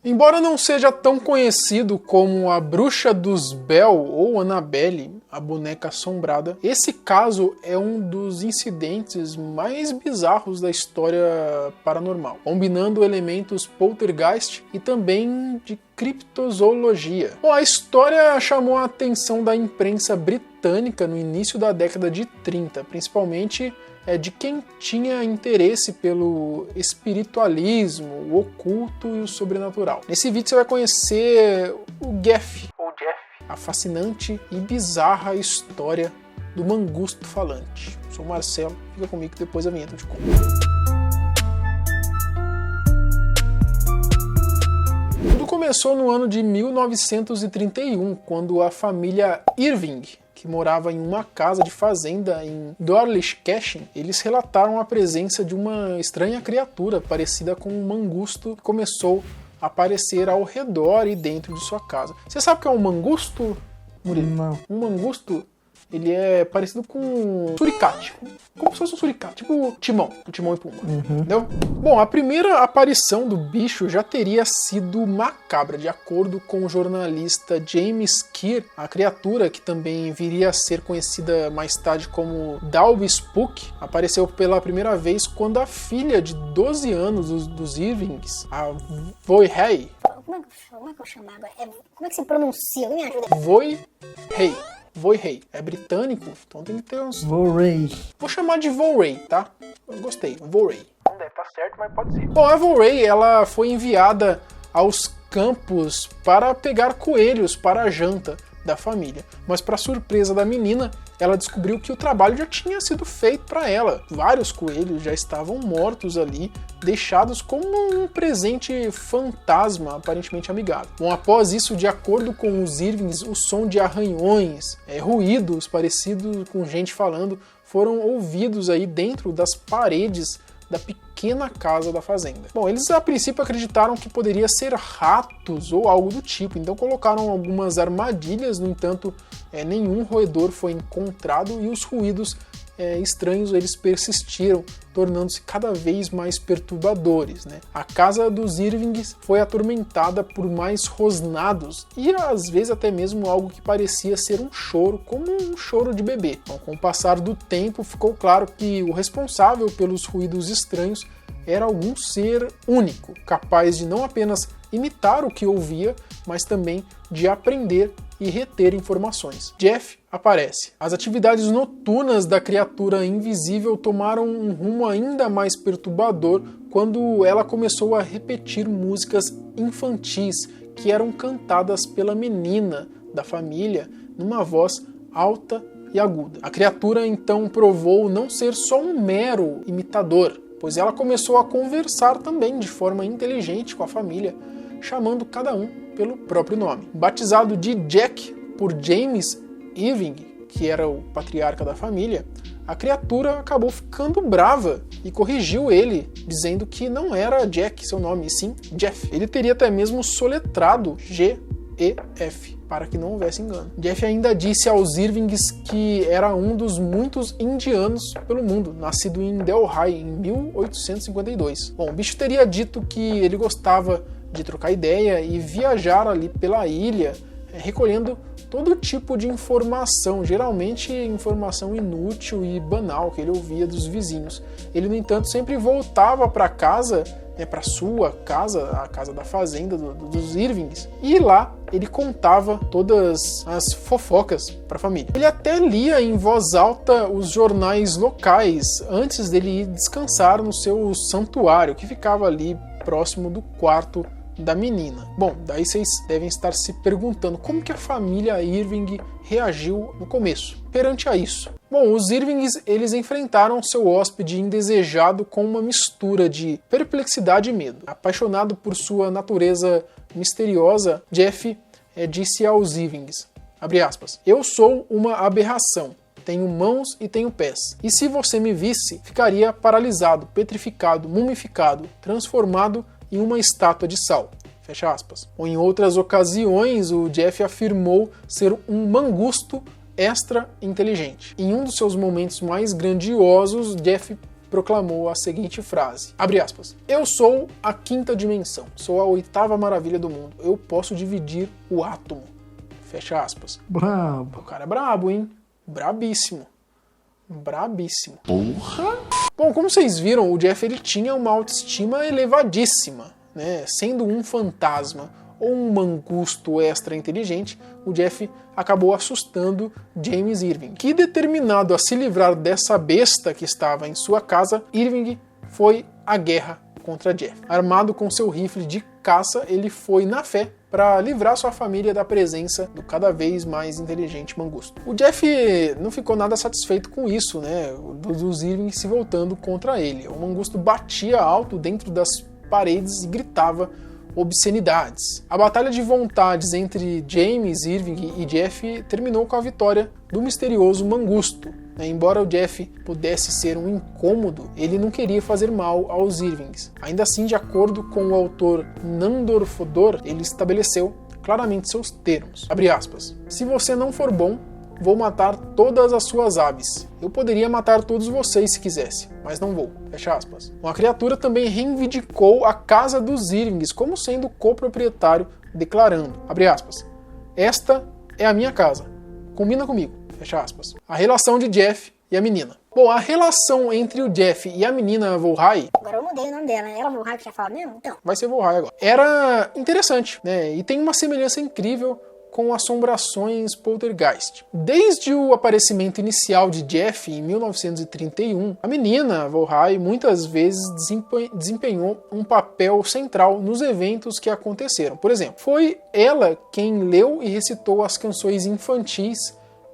Embora não seja tão conhecido como a Bruxa dos Bell ou Annabelle, a boneca assombrada, esse caso é um dos incidentes mais bizarros da história paranormal, combinando elementos poltergeist e também de criptozoologia. Bom, a história chamou a atenção da imprensa britânica no início da década de 30, principalmente de quem tinha interesse pelo espiritualismo, o oculto e o sobrenatural. Nesse vídeo você vai conhecer o Jeff, a fascinante e bizarra história do mangusto falante. Sou o Marcelo, fica comigo que depois a vinheta eu te conto. Tudo começou no ano de 1931, quando a família Irving, que morava em uma casa de fazenda em Dawlish Cashin, eles relataram a presença de uma estranha criatura parecida com um mangusto que começou a aparecer ao redor e dentro de sua casa. Você sabe o que é um mangusto, Murilo? Não. Um mangusto, ele é parecido com um suricate, como se fosse um suricate, tipo Timão, do Timão e Pumba, entendeu? Bom, a primeira aparição do bicho já teria sido macabra, de acordo com o jornalista James Keir. A criatura, que também viria a ser conhecida mais tarde como Dalby Spook, apareceu pela primeira vez quando a filha de 12 anos dos Irvings, a Voirrey. Como é que eu chamo agora? Como é que se pronuncia? Me ajuda. Voirrey. É britânico, então tem que ter uns... Voirrey. Vou chamar de Voirrey, tá? Eu gostei, Voirrey. Não deve estar certo, mas pode ser. Bom, a Voirrey, ela foi enviada aos campos para pegar coelhos para a janta da família. Mas, para surpresa da menina, ela descobriu que o trabalho já tinha sido feito para ela. Vários coelhos já estavam mortos ali, deixados como um presente fantasma aparentemente amigável. Bom, após isso, de acordo com os Irvings, o som de arranhões, ruídos parecidos com gente falando, foram ouvidos aí dentro das paredes da pequena casa da fazenda. Bom, eles a princípio acreditaram que poderia ser ratos ou algo do tipo, então colocaram algumas armadilhas, no entanto, nenhum roedor foi encontrado e os ruídos estranhos eles persistiram, tornando-se cada vez mais perturbadores, né? A casa dos Irvings foi atormentada por mais rosnados e às vezes até mesmo algo que parecia ser um choro, como um choro de bebê. Então, com o passar do tempo ficou claro que o responsável pelos ruídos estranhos era algum ser único, capaz de não apenas imitar o que ouvia, mas também de aprender e reter informações. Jeff aparece. As atividades noturnas da criatura invisível tomaram um rumo ainda mais perturbador quando ela começou a repetir músicas infantis que eram cantadas pela menina da família numa voz alta e aguda. A criatura então provou não ser só um mero imitador, pois ela começou a conversar também de forma inteligente com a família, chamando cada um pelo próprio nome. Batizado de Jack por James Irving, que era o patriarca da família, a criatura acabou ficando brava e corrigiu ele, dizendo que não era Jack seu nome, e sim Jeff. Ele teria até mesmo soletrado G-E-F, para que não houvesse engano. Jeff ainda disse aos Irvings que era um dos muitos indianos pelo mundo, nascido em Delhi em 1852. Bom, o bicho teria dito que ele gostava de trocar ideia e viajar ali pela ilha, recolhendo todo tipo de informação, geralmente informação inútil e banal que ele ouvia dos vizinhos. Ele, no entanto, sempre voltava para casa, para sua casa, a casa da fazenda dos Irvings, e lá ele contava todas as fofocas para a família. Ele até lia em voz alta os jornais locais antes dele ir descansar no seu santuário, que ficava ali próximo do quarto da menina. Bom, daí vocês devem estar se perguntando como que a família Irving reagiu no começo perante a isso. Bom, os Irvings eles enfrentaram seu hóspede indesejado com uma mistura de perplexidade e medo. Apaixonado por sua natureza misteriosa, Jeff disse aos Irvings, abre aspas, eu sou uma aberração. Tenho mãos e tenho pés. E se você me visse, ficaria paralisado, petrificado, mumificado, transformado em uma estátua de sal. Fecha aspas. Ou em outras ocasiões, o Jeff afirmou ser um mangusto extra inteligente. Em um dos seus momentos mais grandiosos, Jeff proclamou a seguinte frase, abre aspas, eu sou a quinta dimensão, sou a oitava maravilha do mundo, eu posso dividir o átomo, fecha aspas. Brabo. O cara é brabo, hein? Brabíssimo. Brabíssimo. Porra! Bom, como vocês viram, o Jeff ele tinha uma autoestima elevadíssima, né? Sendo um fantasma ou um mangusto extra inteligente, o Jeff acabou assustando James Irving, que, determinado a se livrar dessa besta que estava em sua casa, Irving foi à guerra contra Jeff. Armado com seu rifle de caça, ele foi na fé para livrar sua família da presença do cada vez mais inteligente mangusto. O Jeff não ficou nada satisfeito com isso, né? Dos Irving se voltando contra ele. O mangusto batia alto dentro das paredes e gritava obscenidades. A batalha de vontades entre James Irving e Jeff terminou com a vitória do misterioso mangusto. Embora o Jeff pudesse ser um incômodo, ele não queria fazer mal aos Irvings. Ainda assim, de acordo com o autor Nandor Fodor, ele estabeleceu claramente seus termos. Abre aspas. Se você não for bom, vou matar todas as suas aves. Eu poderia matar todos vocês se quisesse, mas não vou. Fecha aspas. A criatura também reivindicou a casa dos Irvings como sendo coproprietário, declarando, abre aspas, esta é a minha casa. Combina comigo. Fecha aspas. A relação de Jeff e a menina. Bom, a relação entre o Jeff e a menina Volhai... Agora eu mudei o nome dela, né? Era Volhai que tinha falado mesmo? Então. Vai ser Volhai agora. Era interessante, né? E tem uma semelhança incrível com assombrações poltergeist. Desde o aparecimento inicial de Jeff em 1931, a menina Volhai muitas vezes desempenhou um papel central nos eventos que aconteceram. Por exemplo, foi ela quem leu e recitou as canções infantis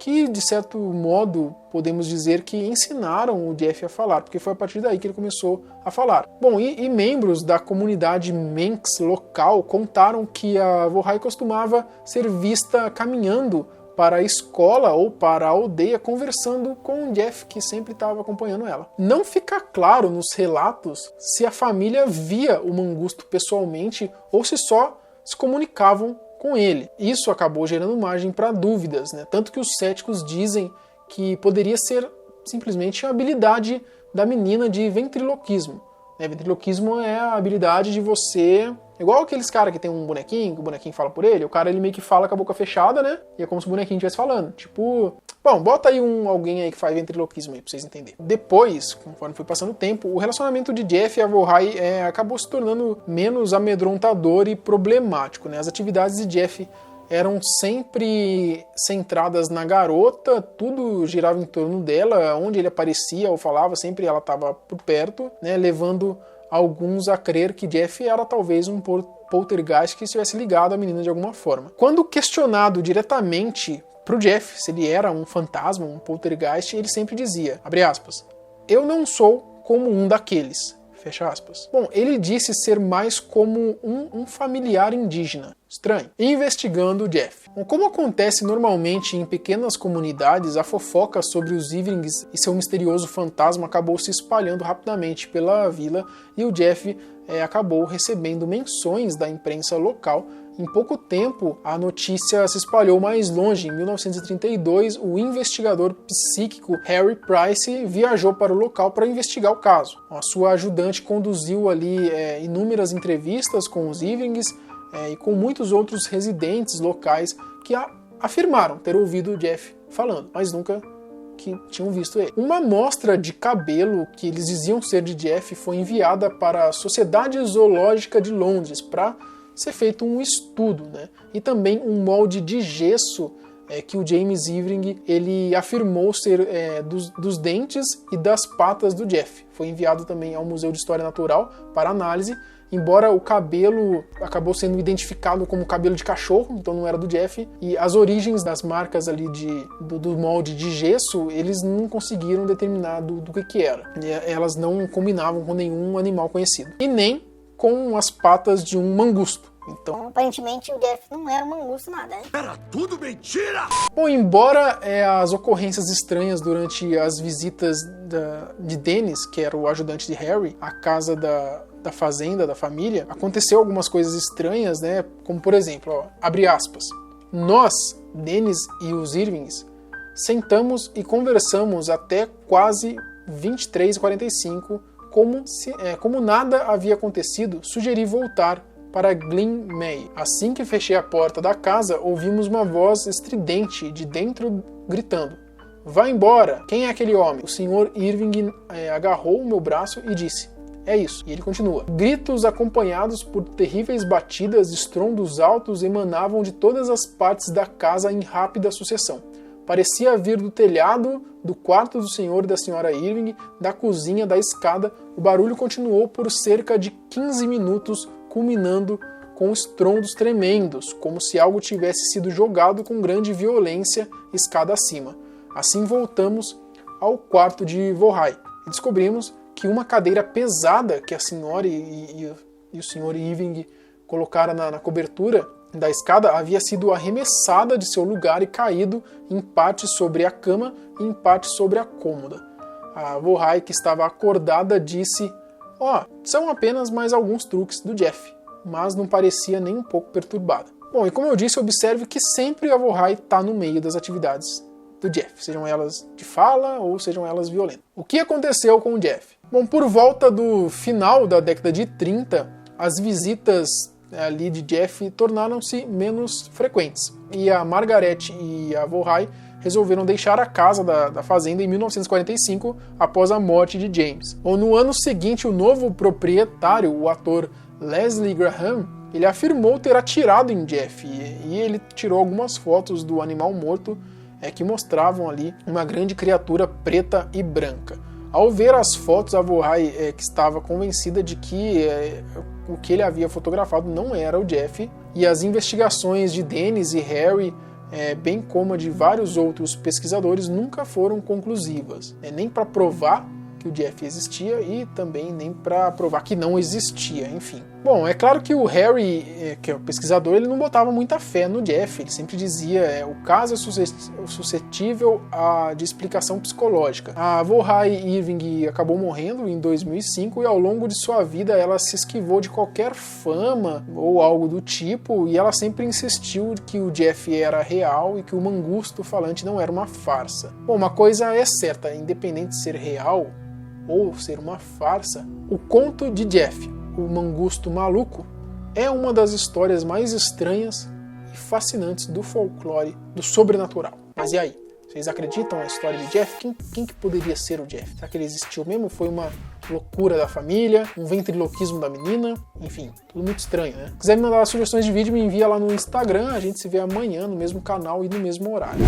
que, de certo modo, podemos dizer que ensinaram o Jeff a falar, porque foi a partir daí que ele começou a falar. Bom, e membros da comunidade Manx local contaram que a Volhai costumava ser vista caminhando para a escola ou para a aldeia, conversando com o Jeff, que sempre estava acompanhando ela. Não fica claro nos relatos se a família via o mangusto pessoalmente ou se só se comunicavam com ele. Isso acabou gerando margem para dúvidas, né? Tanto que os céticos dizem que poderia ser simplesmente a habilidade da menina de ventriloquismo. Ventriloquismo é a habilidade de você... Igual aqueles caras que tem um bonequinho, que o bonequinho fala por ele, o cara ele meio que fala com a boca fechada, né? E é como se o bonequinho estivesse falando. Tipo... Bom, bota aí alguém aí que faz ventriloquismo aí pra vocês entenderem. Depois, conforme foi passando o tempo, o relacionamento de Jeff e a Volhai acabou se tornando menos amedrontador e problemático, né? As atividades de Jeff eram sempre centradas na garota, tudo girava em torno dela, onde ele aparecia ou falava, sempre ela estava por perto, né? Levando alguns a crer que Jeff era talvez um poltergeist que estivesse ligado à menina de alguma forma. Quando questionado diretamente pro Jeff se ele era um fantasma, um poltergeist, ele sempre dizia, abre aspas, eu não sou como um daqueles, fecha aspas. Bom, ele disse ser mais como um familiar indígena. Estranho. Investigando o Jeff. Bom, como acontece normalmente em pequenas comunidades, a fofoca sobre os Irvings e seu misterioso fantasma acabou se espalhando rapidamente pela vila e o Jeff acabou recebendo menções da imprensa local. Em pouco tempo, a notícia se espalhou mais longe. Em 1932, o investigador psíquico Harry Price viajou para o local para investigar o caso. A sua ajudante conduziu ali inúmeras entrevistas com os Irvings e com muitos outros residentes locais que afirmaram ter ouvido o Jeff falando, mas nunca que tinham visto ele. Uma amostra de cabelo que eles diziam ser de Jeff foi enviada para a Sociedade Zoológica de Londres para ser feito um estudo, né? E também um molde de gesso que o James Irving ele afirmou ser dos dentes e das patas do Jeff. Foi enviado também ao Museu de História Natural para análise, embora o cabelo acabou sendo identificado como cabelo de cachorro, então não era do Jeff, e as origens das marcas ali do molde de gesso, eles não conseguiram determinar do que era. Elas não combinavam com nenhum animal conhecido. E nem com as patas de um mangusto. Então, aparentemente o Jeff não era um mangusto nada, né? Era tudo mentira! Bom, embora as ocorrências estranhas durante as visitas de Dennis, que era o ajudante de Harry, à casa da fazenda, da família, aconteceu algumas coisas estranhas, né? Como por exemplo, abre aspas, nós, Dennis e os Irvings, sentamos e conversamos até quase 23h45, como nada havia acontecido, sugeri voltar para Glen May. Assim que fechei a porta da casa, ouvimos uma voz estridente de dentro gritando: "Vá embora! Quem é aquele homem?" O Sr. Irving agarrou o meu braço e disse: "É isso." E ele continua: "Gritos acompanhados por terríveis batidas, estrondos altos emanavam de todas as partes da casa em rápida sucessão. Parecia vir do telhado, do quarto do senhor e da senhora Irving, da cozinha, da escada. O barulho continuou por cerca de 15 minutos, culminando com estrondos tremendos, como se algo tivesse sido jogado com grande violência escada acima. Assim voltamos ao quarto de Vorhai e descobrimos que uma cadeira pesada que a senhora e o senhor Irving colocaram na cobertura da escada havia sido arremessada de seu lugar e caído em parte sobre a cama e em parte sobre a cômoda. A Vorhai, que estava acordada, disse: são apenas mais alguns truques do Jeff, mas não parecia nem um pouco perturbada. Bom, e como eu disse, observe que sempre a Vorhai está no meio das atividades do Jeff, sejam elas de fala ou sejam elas violentas. O que aconteceu com o Jeff? Bom, por volta do final da década de 30, as visitas ali de Jeff tornaram-se menos frequentes, e a Margaret e a Vorhai resolveram deixar a casa da fazenda em 1945, após a morte de James. Bom, no ano seguinte, o novo proprietário, o ator Leslie Graham, ele afirmou ter atirado em Jeff, e ele tirou algumas fotos do animal morto que mostravam ali uma grande criatura preta e branca. Ao ver as fotos, a Vorhai que estava convencida de que o que ele havia fotografado não era o Jeff, e as investigações de Dennis e Harry, bem como a de vários outros pesquisadores, nunca foram conclusivas, nem para provar que o Jeff existia e também nem para provar que não existia, enfim. Bom, é claro que o Harry, que é o pesquisador, ele não botava muita fé no Jeff, ele sempre dizia o caso é suscetível de explicação psicológica. A Vorhai Irving acabou morrendo em 2005 e ao longo de sua vida ela se esquivou de qualquer fama ou algo do tipo, e ela sempre insistiu que o Jeff era real e que o mangusto falante não era uma farsa. Bom, uma coisa é certa, independente de ser real ou ser uma farsa, o conto de Jeff, o mangusto maluco, é uma das histórias mais estranhas e fascinantes do folclore, do sobrenatural. Mas e aí? Vocês acreditam na história de Jeff? Quem que poderia ser o Jeff? Será que ele existiu mesmo? Foi uma loucura da família? Um ventriloquismo da menina? Enfim, tudo muito estranho, né? Se quiser me mandar sugestões de vídeo, me envia lá no Instagram. A gente se vê amanhã no mesmo canal e no mesmo horário.